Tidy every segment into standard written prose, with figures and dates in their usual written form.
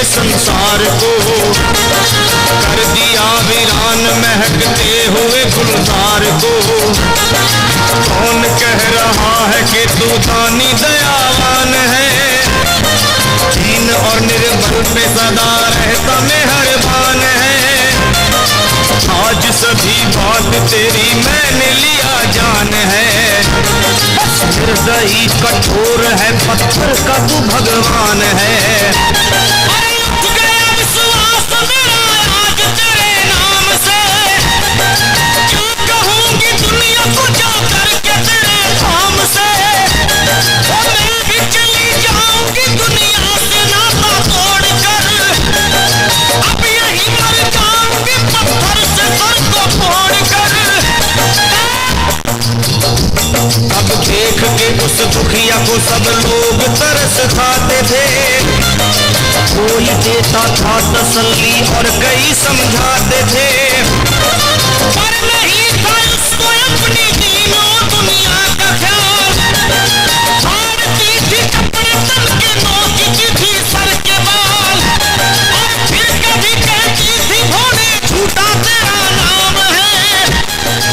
संसार को, कर दिया वीरान महकते हुए गुलजार को। कौन कह रहा है कि तू दानी दयावान है, दीन और निर्बल पे सदा रहता मेहरबान है। आज सभी बात तेरी मैंने लिया जान है, हृदय कठोर है पत्थर का तू भगवान है। अरे उठ गया विश्वास मेरा आज तेरे नाम से, क्या कहूँगी दुनिया को जा करके तेरे धाम से। मैं भी चली जाऊंगी दुनिया से नाता तोड़ कर, अब यही मर जाऊंगी पत्थर से सर को फोड़ कर। अब देख के उस दुखिया को सब लोग तरस खाते थे, कोई देता था तसल्ली और कई समझाते थे, पर नहीं था उसको अपनी दीनों दुनिया का ख्याल। फाड़ती थी कपड़े तन के, नोचती थी सर के बाल, और फिर कभी कहती थी भोले झूठा तेरा नाम है।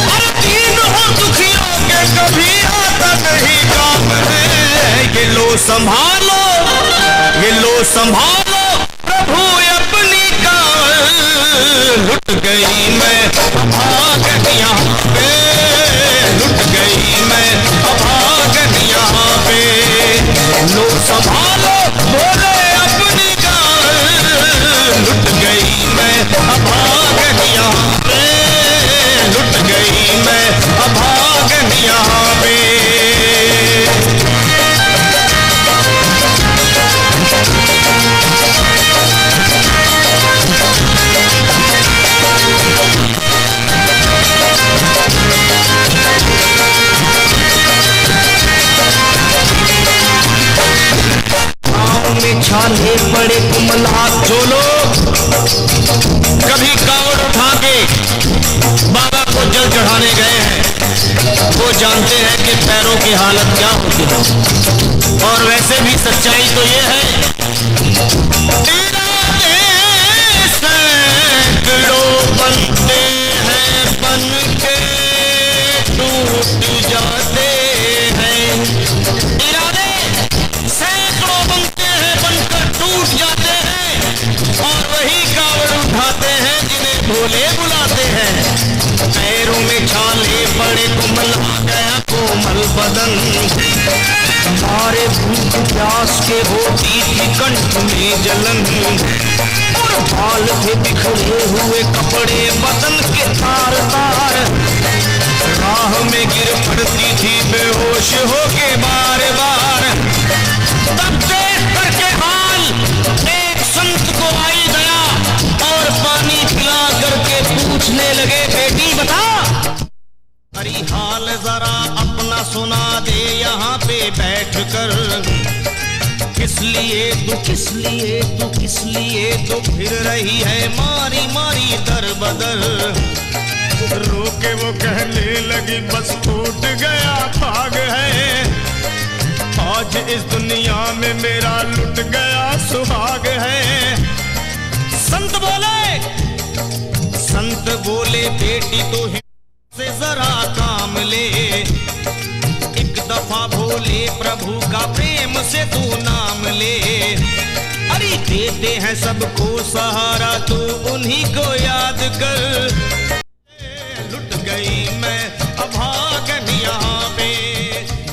और दीन हो दुखियों के कभी आता नहीं काम है। ये लो संभालो, ये लो संभालो प्रभु अपनी काल। लुट गई मैं अभागन यहाँ पे, लुट गई मैं अभागन यहाँ पे। लो संभालो बोले अपनी काल, लुट गई मैं अभागन यहाँ पे, लुट गई मैं अभागन यहाँ पे। में छाले पड़े कुमलात जो लोग कभी कावड़ उठा के बाबा को जल चढ़ाने गए हैं, वो जानते हैं कि पैरों की हालत क्या होती है। और वैसे भी सच्चाई तो ये है, सैकड़ों बनते हैं बन के टूट जाते हैं। इरादे सैकड़ों बनते हैं बनकर टूट जाते हैं, और वही कावड़ उठाते हैं जिन्हें भोले बुलाते हैं। पैरों में छाले पड़े कोमल आ गया कोमल बदन, मारे भूख प्यास के होती थी कंठ में जलन, और बाल थे बिखरे हुए कपड़े बदन के तार तार, राह में गिर पड़ती थी बेहोश होके बार बार। तब देख करके हाल एक संत को आई दया, और पानी पिला करके पूछने लगे बेटी बता, अरे हाल जरा अपना सुना दे यहाँ पे बैठ कर। किस लिए तू किस लिए तू किस लिए तो फिर रही है मारी मारी दर बदर। रोके वो कहने लगी बस टूट गया भाग है, आज इस दुनिया में मेरा लुट गया सुहाग है। संत बोले बेटी तो से जरा काम ले, एक दफा भोले प्रभु का प्रेम से तू नाम ले। अरे देते हैं सबको सहारा तू उन्हीं को याद कर। लुट गई मैं अभागन यहाँ पे,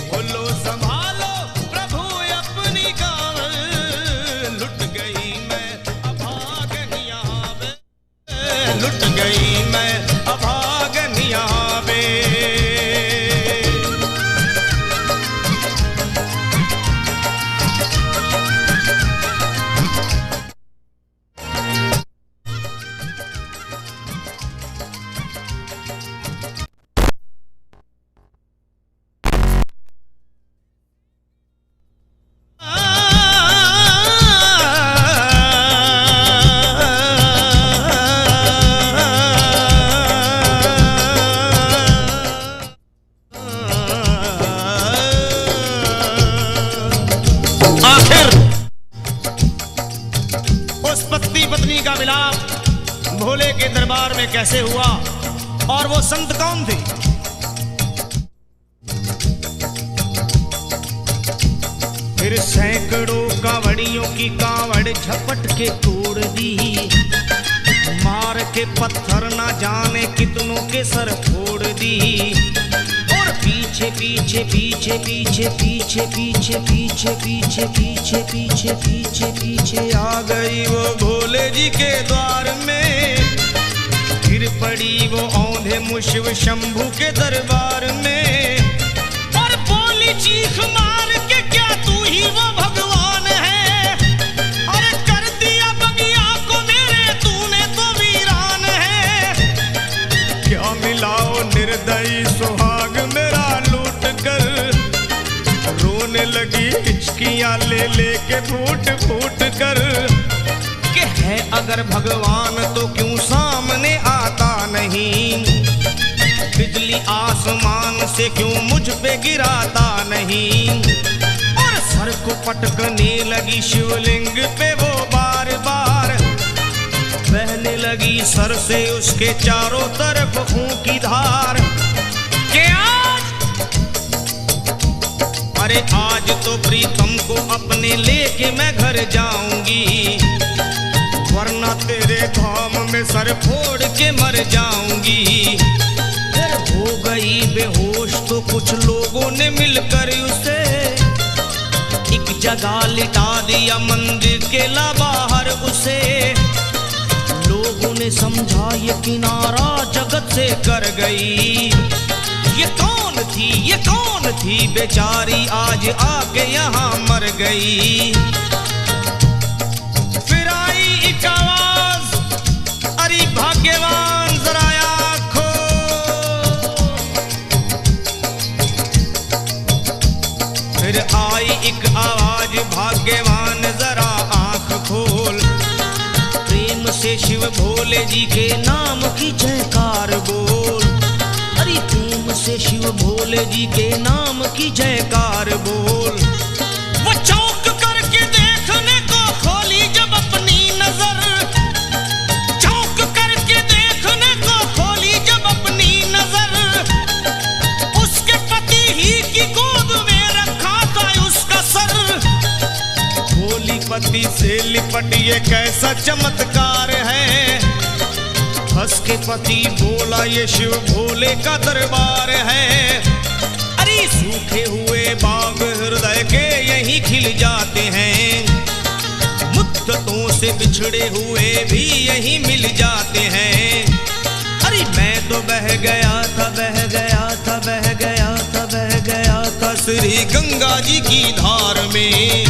बोलो संभालो प्रभु अपनी कावल। लुट गई मैं अभागन यहाँ पे, लुट गई मैं अभागन यहाँ पे। दरबार में कैसे हुआ और वो संत कौन थे। फिर सैकड़ों कांवड़ियों की कांवड़ झपट के तोड़ दी, मार के पत्थर ना जाने कितनों के सर फोड़ दी। और पीछे पीछे पीछे पीछे पीछे पीछे पीछे पीछे पीछे पीछे पीछे पीछे आ गई वो भोले जी के द्वार में। फिर पड़ी वो औंधे मुशिव शंभू के दरबार में, और बोली चीख मार के क्या तू ही वो भगवान है। अरे कर दिया बगिया को मेरे तूने तो वीरान है। क्या मिलाओ निर्दयी सुहाग मेरा लूट कर, रोने लगी हिचकियां ले लेके फूट फूट कर। कि है अगर भगवान तो क्यों सामने आता नहीं, बिजली आसमान से क्यों मुझ पे गिराता नहीं। और सर को पटकने लगी शिवलिंग पे वो बार बार, बहने लगी सर से उसके चारों तरफ खून की धार। के अरे आज तो प्रीतम को अपने लेके मैं घर जाऊंगी, वरना तेरे धाम में सर फोड़ के मर जाऊंगी। फिर हो गई बेहोश तो कुछ लोगों ने मिलकर उसे एक जगह लिटा दिया, मंदिर के ला बाहर उसे। लोगों ने समझा ये किनारा जगत से कर गई। ये कौन थी, ये कौन थी बेचारी आज आके यहाँ मर गई। फिर आई एक आवाज, अरे भाग्यवान जरा आँखों। फिर आई एक आवाज, भाग्यवान जरा आँख खोल। प्रेम से शिव भोले जी के नाम की जयकार बोल। अरे प्रेम से शिव भोले जी के नाम की जयकार बोल। वो चौंक करके देखने को खोली जब अपनी नजर, चौंक करके देखने को खोली जब अपनी नजर। उसके पति ही की गोद में रखा था उसका सर। भोली पति से लिपट ये कैसा चमत्कार है। हंस के पति बोला ये शिव भोले का दरबार है। अरे सूखे हुए बाग हृदय के यहीं खिल जाते हैं, मुद्दतों से बिछड़े हुए भी यहीं मिल जाते हैं। अरे मैं तो बह गया था, बह गया था, बह गया था, बह गया था श्री गंगा जी की धार में।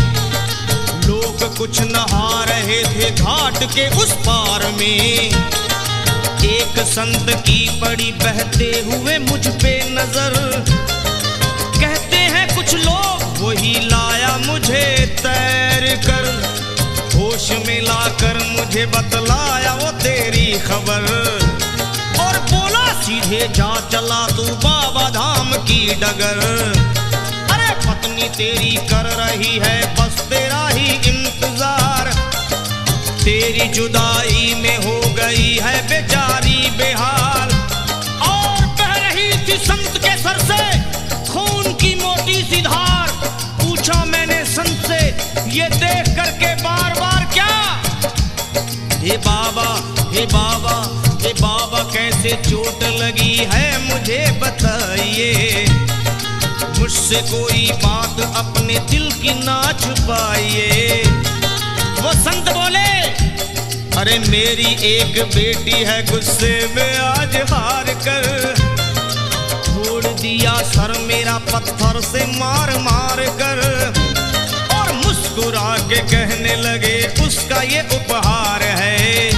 लोग कुछ नहा रहे थे घाट के उस पार में। एक संत की पड़ी बहते हुए मुझ पे नजर। कहते हैं कुछ लोग वही लाया मुझे तैर कर, होश में लाकर मुझे बतलाया वो तेरी खबर। और बोला सीधे जा चला तू बाबा धाम की डगर। अरे पत्नी तेरी कर रही है बस तेरा ही इंतजार, तेरी जुदाई में हो गई है बेचारी बेहाल। और बह रही थी संत के सर से खून की मोटी सी धार। पूछा मैंने संत से ये देख करके बार बार क्या, हे बाबा, हे बाबा, हे बाबा कैसे चोट लगी है मुझे बताइए। मुझसे कोई बात अपने दिल की ना छुपाइए। वो संत बोले अरे मेरी एक बेटी है गुस्से में आज हार कर, छोड़ दिया सर मेरा पत्थर से मार मार कर। और मुस्कुरा के कहने लगे उसका ये उपहार है,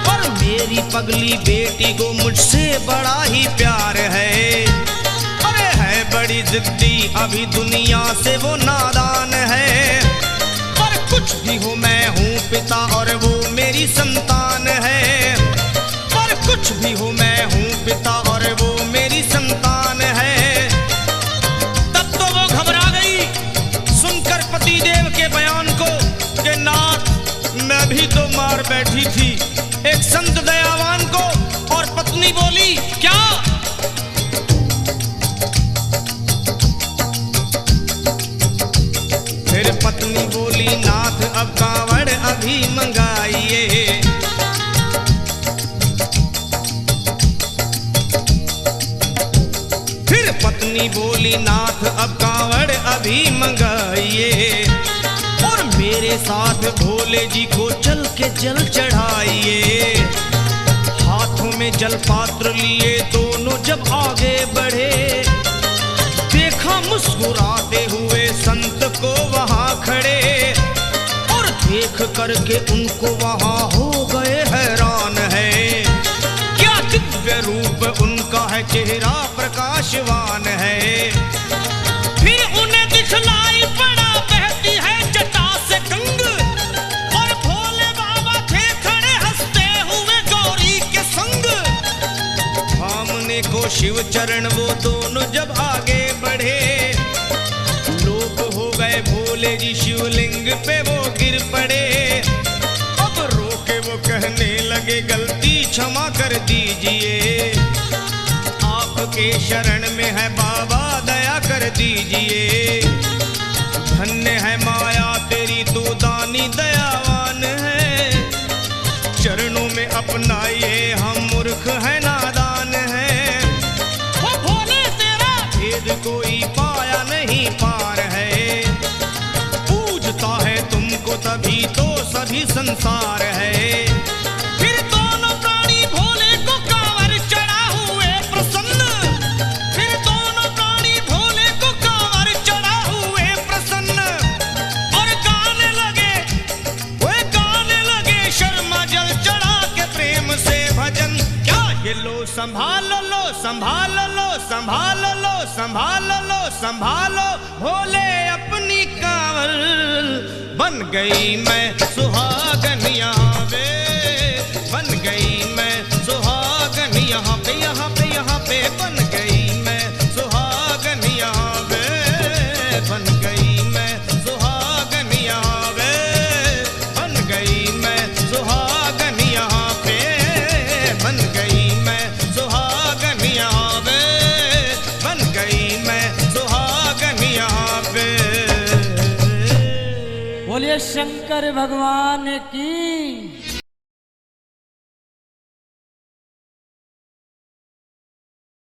और मेरी पगली बेटी को मुझसे बड़ा ही प्यार है। अरे है बड़ी जिद्दी अभी दुनिया से वो नादान है, पर कुछ भी हो मैं हूँ पिता और वो मेरी संतान है। पर कुछ भी हो मैं हूँ पिता और वो मेरी संतान है। तब तो वो घबरा गई सुनकर पतिदेव के बयान को कि नाथ मैं भी तो मार बैठी थी एक संत दयावान को। अब कांवड़ अभी मंगाइए। फिर पत्नी बोली नाथ अब कांवड़ अभी मंगाइए, और मेरे साथ भोले जी को चल के जल चढ़ाइए। हाथों में जल पात्र लिए दोनों जब आगे बढ़े, देखा मुस्कुराते हुए संत को वहां खड़े, और देख करके उनको वहां हो गए हैरान है। क्या दिव्य रूप उनका है, चेहरा प्रकाशवान है। फिर उन्हें दिखलाई पड़ा बहती है जटा से गंग, और भोले बाबा थे खड़े हंसते हुए गौरी के संग। सामने को शिव चरण वो दोनों जब आगे बढ़े, लोग हो गए भोले जी शिवलिंग पे वो गिर पड़े। अब रोके वो कहने लगे गलती क्षमा कर दीजिए, आपके शरण में है बाबा दया कर दीजिए। धन्य है माया तेरी तू दानी दयावान है, चरणों में अपनाइए हम मूर्ख है नादान है। वो भोले तेरा भेद कोई पाया नहीं पार है, पूजता है तुमको तभी तो सभी संसार है। फिर दोनों प्राणी भोले को कांवर चढ़ा हुए प्रसन्न, फिर दोनों प्राणी भोले को कांवर चढ़ा हुए प्रसन्न, और गाने लगे शर्मा जल चढ़ा के प्रेम से भजन। क्या ये लो संभालो लो संभालो लो संभालो लो संभालो लो संभालो, भोले अपनी कांवर बन गई मैं सुहागन यहाँ पे, बन गई मैं सुहागन यहाँ पे, यहाँ पे यहाँ पे बन गई मैं सुहागन यहाँ पे, बन गई मैं सुहागन यहाँ पे, बन गई मैं सुहागन यहाँ पे, बन गई मैं सुहागन यहाँ पे, बन गई मैं सुहागन यहाँ पे। बोलिए शंकर भगवान की।